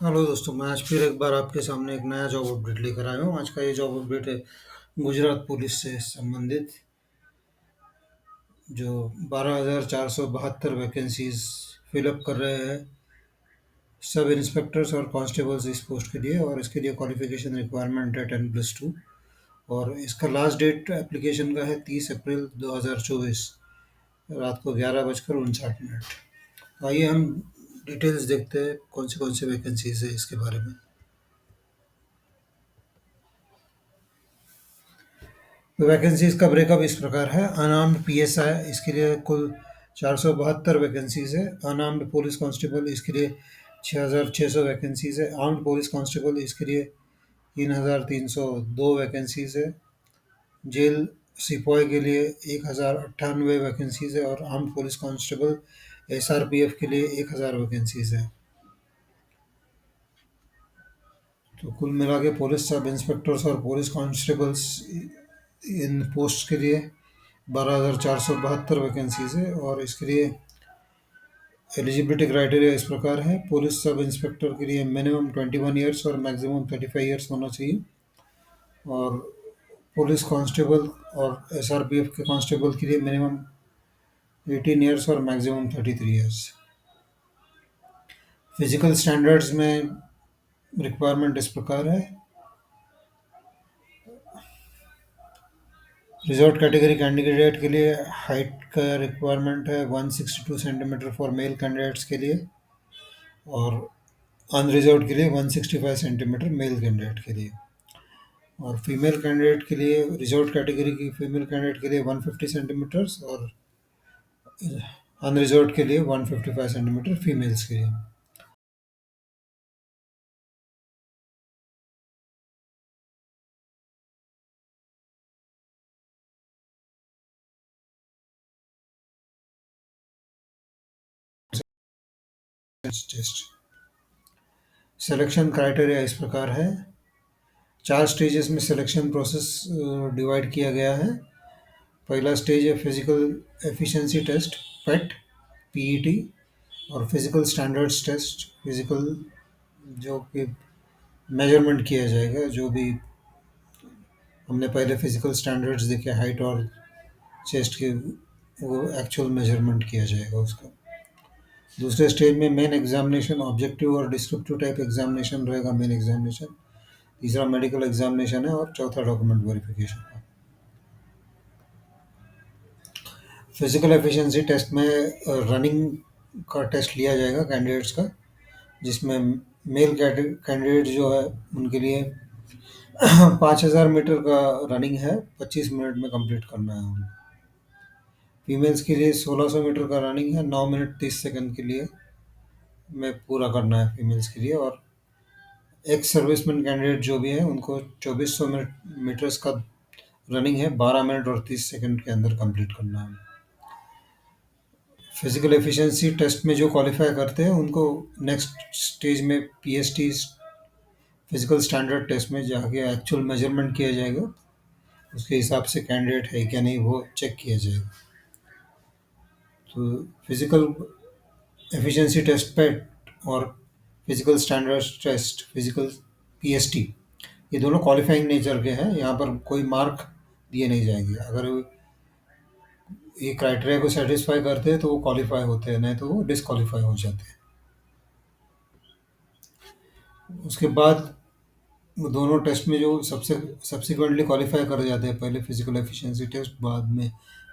Hello दोस्तों, मैं आज फिर एक बार आपके सामने एक नया जॉब अपडेट लेकर आया हूँ। आज का ये जॉब अपडेट है गुजरात पुलिस से संबंधित, जो 12,472 वैकेंसीज फिलअप कर रहे हैं सब इंस्पेक्टर्स और कांस्टेबल्स इस पोस्ट के लिए। और इसके लिए क्वालिफिकेशन रिक्वायरमेंट है 10+2। और इसका लास्ट डेट एप्लीकेशन का है 30 अप्रैल 2024, रात को 11:59। आइए हम डिटेल्स देखते हैं कौन से वैकेंसीज है इसके बारे में। वैकेंसीज का ब्रेकअप इस प्रकार है। अनआर्म्ड पीएसआई, इसके लिए कुल 472 वैकेंसीज है। अनआर्म्ड पुलिस कांस्टेबल, इसके लिए 6,600 वैकेंसीज है। आर्म्ड पुलिस कांस्टेबल, इसके लिए 3,302 वैकेंसीज है। जेल सिपाही के लिए 1,098 वैकेंसीज है। और आर्म्ड पुलिस कांस्टेबल एसआरपीएफ के लिए 1,000 वैकेंसीज है। तो कुल मिला के पुलिस सब इंस्पेक्टर्स और पुलिस कांस्टेबल्स इन पोस्ट के लिए 12,472 वैकेंसीज है। और इसके लिए एलिजिबिलिटी क्राइटेरिया इस प्रकार है। पुलिस सब इंस्पेक्टर के लिए मिनिमम 21 ईयर्स और मैक्सिमम 35 ईयर्स होना चाहिए। और पुलिस कांस्टेबल और एसआरपीएफ के कांस्टेबल के लिए मिनिमम 18 ईयर्स और मैक्सिमम 33 ईयर्स। फिजिकल स्टैंडर्ड्स में रिक्वायरमेंट इस प्रकार है। रिजर्व कैटेगरी कैंडिडेट के लिए हाइट का रिक्वायरमेंट है 162 सेंटीमीटर फॉर मेल कैंडिडेट्स के लिए। और अनरिजर्व्ड के लिए 165 सेंटीमीटर मेल कैंडिडेट के लिए। और फीमेल कैंडिडेट के लिए, रिजर्व कैटेगरी की फीमेल कैंडिडेट के लिए 150 सेंटीमीटर्स। और अनरिजर्व्ड के लिए 155 सेंटीमीटर फीमेल्स के लिए। टेस्ट सिलेक्शन क्राइटेरिया इस प्रकार है। 4 स्टेजेस में सिलेक्शन प्रोसेस डिवाइड किया गया है। पहला स्टेज है फिजिकल एफिशिएंसी टेस्ट, पेट, पीईटी। और फिजिकल स्टैंडर्ड्स टेस्ट, फिजिकल जो कि मेजरमेंट किया जाएगा, जो भी हमने पहले फिजिकल स्टैंडर्ड्स देखे हाइट और चेस्ट के, वो एक्चुअल मेजरमेंट किया जाएगा उसका। दूसरे स्टेज में मेन एग्जामिनेशन, ऑब्जेक्टिव और डिस्क्रिप्टिव टाइप एग्जामिनेशन रहेगा मेन एग्जामिनेशन। तीसरा मेडिकल एग्जामिनेशन है। और चौथा डॉक्यूमेंट वेरिफिकेशन है। फिजिकल एफिशिएंसी टेस्ट में रनिंग का टेस्ट लिया जाएगा कैंडिडेट्स का, जिसमें मेल कैंडिडेट जो है उनके लिए 5,000 मीटर का रनिंग है, 25 मिनट में कंप्लीट करना है उन्हें। फीमेल्स के लिए 1,600 मीटर का रनिंग है, 9 मिनट 30 सेकंड के लिए में पूरा करना है फीमेल्स के लिए। और एक्स सर्विसमैन कैंडिडेट जो भी है उनको 2,400 मीटर्स का रनिंग है, 12 मिनट और 30 सेकंड के अंदर कंप्लीट करना है। फिजिकल एफिशिएंसी टेस्ट में जो क्वालिफाई करते हैं उनको नेक्स्ट स्टेज में पीएसटी फिजिकल स्टैंडर्ड टेस्ट में जाके एक्चुअल मेजरमेंट किया जाएगा। उसके हिसाब से कैंडिडेट है क्या नहीं वो चेक किया जाएगा। तो फिजिकल एफिशिएंसी टेस्ट पेट और physical standards test physical PST, ये दोनों क्वालिफाइंग नेचर के हैं। यहाँ पर कोई मार्क दिए नहीं जाएंगे। अगर ये क्राइटेरिया को सेटिस्फाई करते हैं तो वो क्वालिफाई होते हैं, नहीं तो वो डिसक्वालीफाई हो जाते हैं। उसके बाद वो दोनों टेस्ट में जो सबसे सब्सिक्वेंटली क्वालिफाई कर जाते हैं, पहले फिजिकल एफिशिएंसी टेस्ट बाद में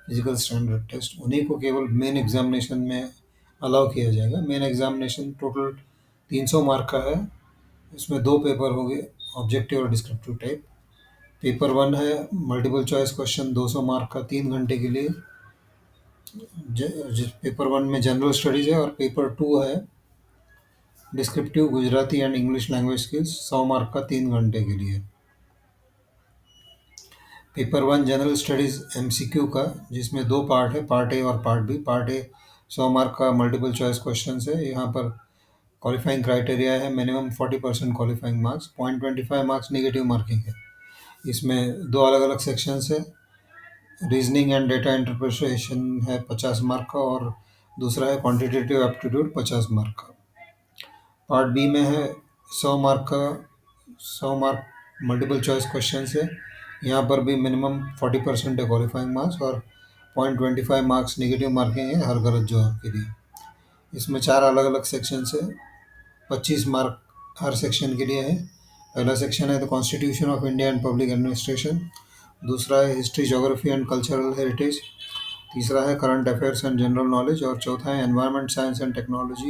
फिजिकल स्टैंडर्ड टेस्ट, उन्हीं को केवल मेन एग्जामिनेशन में अलाउ किया जाएगा। मेन एग्जामिनेशन टोटल 300 मार्क का है। इसमें दो पेपर होंगे, ऑब्जेक्टिव और डिस्क्रिप्टिव टाइप। पेपर वन है मल्टीपल चॉइस क्वेश्चन 200 मार्क का 3 घंटे के लिए। पेपर वन में जनरल स्टडीज है। और पेपर टू है descriptive Gujarati and English language skills 100 mark का 3 घंटे के लिए। Paper one general studies MCQ का, जिसमें दो पार्ट है, पार्ट ए और part B. Part A 100 mark का मल्टीपल चॉइस क्वेश्चन है। यहाँ पर क्वालिफाइंग क्राइटेरिया है minimum 40% qualifying marks, 0.25 marks negative marking है। इसमें दो अलग अलग सेक्शंस है। रीजनिंग एंड डेटा इंटरप्रिटेशन है 50 मार्क का। और दूसरा है क्वांटिटेटिव एप्टीट्यूड 50 मार्क का। पार्ट बी में है 100 मार्क का 100 मार्क मल्टीपल चॉइस क्वेश्चन है। यहाँ पर भी मिनिमम 40% है क्वालिफाइंग मार्क्स, और 0.25 मार्क्स नेगेटिव मार्किंग है हर गलत जवाब के लिए। इसमें चार अलग अलग सेक्शन है। 25 मार्क हर सेक्शन के लिए है। पहला सेक्शन है the constitution of India and public administration. दूसरा है history, geography and cultural heritage. तीसरा है current affairs and general knowledge, और चौथा है environment science and technology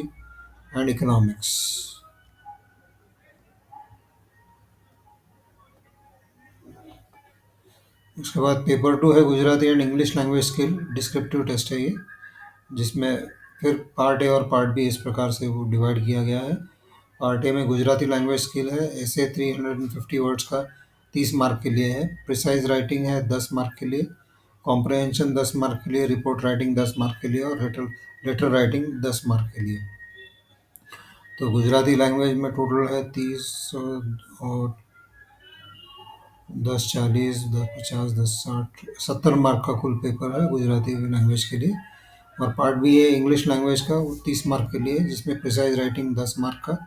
and economics. उसके बाद पेपर 2 है Gujarati and English language skill descriptive test है ये, जिसमें फिर पार्ट ए और पार्ट बी इस प्रकार से वो डिवाइड किया गया है। पार्ट ए में गुजराती लैंग्वेज स्किल है, ऐसे 350 वर्ड्स का 30 मार्क के लिए है। प्रिसाइज राइटिंग है 10 मार्क के लिए। कॉम्प्रहेंशन 10 मार्क के लिए। रिपोर्ट राइटिंग 10 मार्क के लिए, और लेटर लेटर राइटिंग 10 मार्क के लिए। तो गुजराती लैंग्वेज में टोटल है 30 और 10 40 10 50 10 60 70 मार्क का कुल पेपर है गुजराती लैंग्वेज के लिए। और पार्ट बी है इंग्लिश लैंग्वेज का, वो 30 मार्क के लिए, जिसमें प्रिसाइज राइटिंग 10 मार्क का,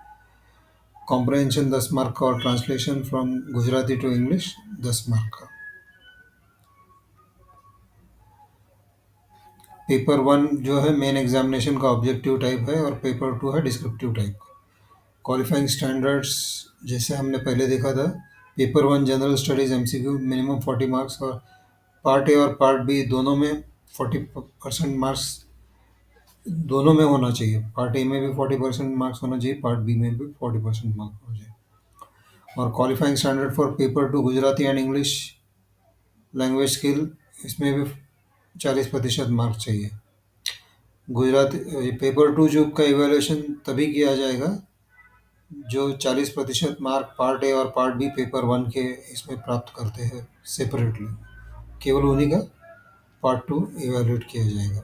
कॉम्प्रहेंशन 10 मार्क का, और translation from Gujarati to English 10 mark का। पेपर 1 जो है मेन एग्जामिनेशन का ऑब्जेक्टिव टाइप है, और पेपर 2 है डिस्क्रिप्टिव टाइप का। क्वालिफाइंग स्टैंडर्ड्स जैसे हमने पहले देखा था, paper 1 general studies MCQ minimum 40 marks, और पार्ट ए और पार्ट बी दोनों में 40% मार्क्स दोनों में होना चाहिए। पार्ट ए में भी 40% मार्क्स होना चाहिए, पार्ट बी में भी 40% मार्क्स होना चाहिए। और qualifying standard for paper 2 Gujarati and English language skill, इसमें भी 40% मार्क्स चाहिए। गुजराती पेपर 2 जो का इवैल्यूएशन तभी किया जाएगा जो 40% मार्क पार्ट ए और पार्ट बी पेपर 1 के इसमें प्राप्त करते हैं सेपरेटली। केवल उन्हीं का पार्ट 2 इवैल्यूएट किया जाएगा।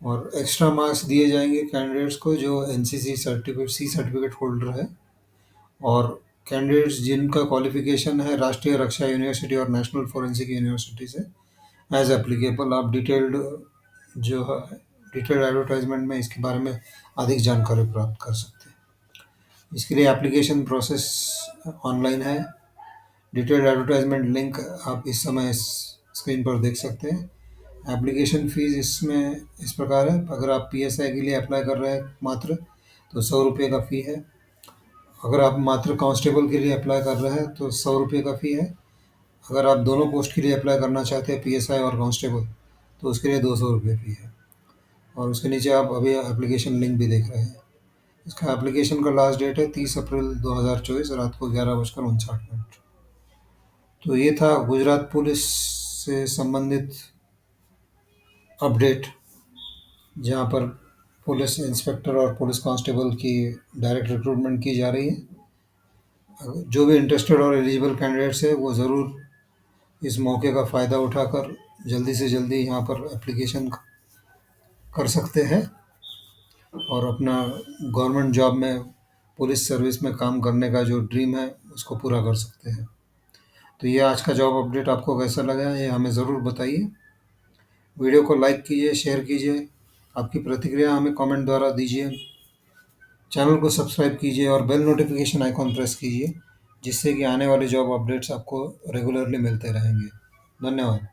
और एक्स्ट्रा मार्क्स दिए जाएंगे कैंडिडेट्स को जो NCC certificate C certificate holder है, और कैंडिडेट्स जिनका क्वालिफिकेशन है राष्ट्रीय रक्षा यूनिवर्सिटी और नेशनल फोरेंसिक यूनिवर्सिटी से एज एप्लीकेबल। आप जो है डिटेल्ड एडवर्टाइजमेंट में इसके बारे में अधिक जानकारी प्राप्त कर सकते हैं। इसके लिए एप्लीकेशन प्रोसेस ऑनलाइन है। डिटेल्ड एडवर्टाइजमेंट लिंक आप इस समय स्क्रीन पर देख सकते हैं। एप्लीकेशन फ़ीस इसमें इस प्रकार है, अगर आप पीएसआई के लिए अप्लाई कर रहे हैं मात्र, तो 100 रुपये का फ़ी है। अगर आप मात्र कांस्टेबल के लिए अप्लाई कर रहे हैं तो 100 रुपये का फ़ी है। अगर आप दोनों पोस्ट के लिए अप्लाई करना चाहते हैं, पीएसआई और कांस्टेबल, तो उसके लिए 200 रुपये फ़ी है। और उसके नीचे आप अभी एप्लीकेशन लिंक भी देख रहे हैं। इसका एप्लीकेशन का लास्ट डेट है 30 अप्रैल 2024 रात को 11:59। तो ये था गुजरात पुलिस से संबंधित अपडेट, जहाँ पर पुलिस इंस्पेक्टर और पुलिस कांस्टेबल की डायरेक्ट रिक्रूटमेंट की जा रही है। जो भी इंटरेस्टेड और एलिजिबल कैंडिडेट्स है वो ज़रूर इस मौके का फ़ायदा उठाकर जल्दी से जल्दी यहाँ पर एप्लीकेशन कर सकते हैं, और अपना गवर्नमेंट जॉब में पुलिस सर्विस में काम करने का जो ड्रीम है उसको पूरा कर सकते हैं। तो ये आज का जॉब अपडेट आपको कैसा लगा ये हमें ज़रूर बताइए। वीडियो को लाइक कीजिए, शेयर कीजिए, आपकी प्रतिक्रिया हमें कमेंट द्वारा दीजिए। चैनल को सब्सक्राइब कीजिए और बेल नोटिफिकेशन आइकॉन प्रेस कीजिए, जिससे कि आने वाले जॉब अपडेट्स आपको रेगुलरली मिलते रहेंगे। धन्यवाद।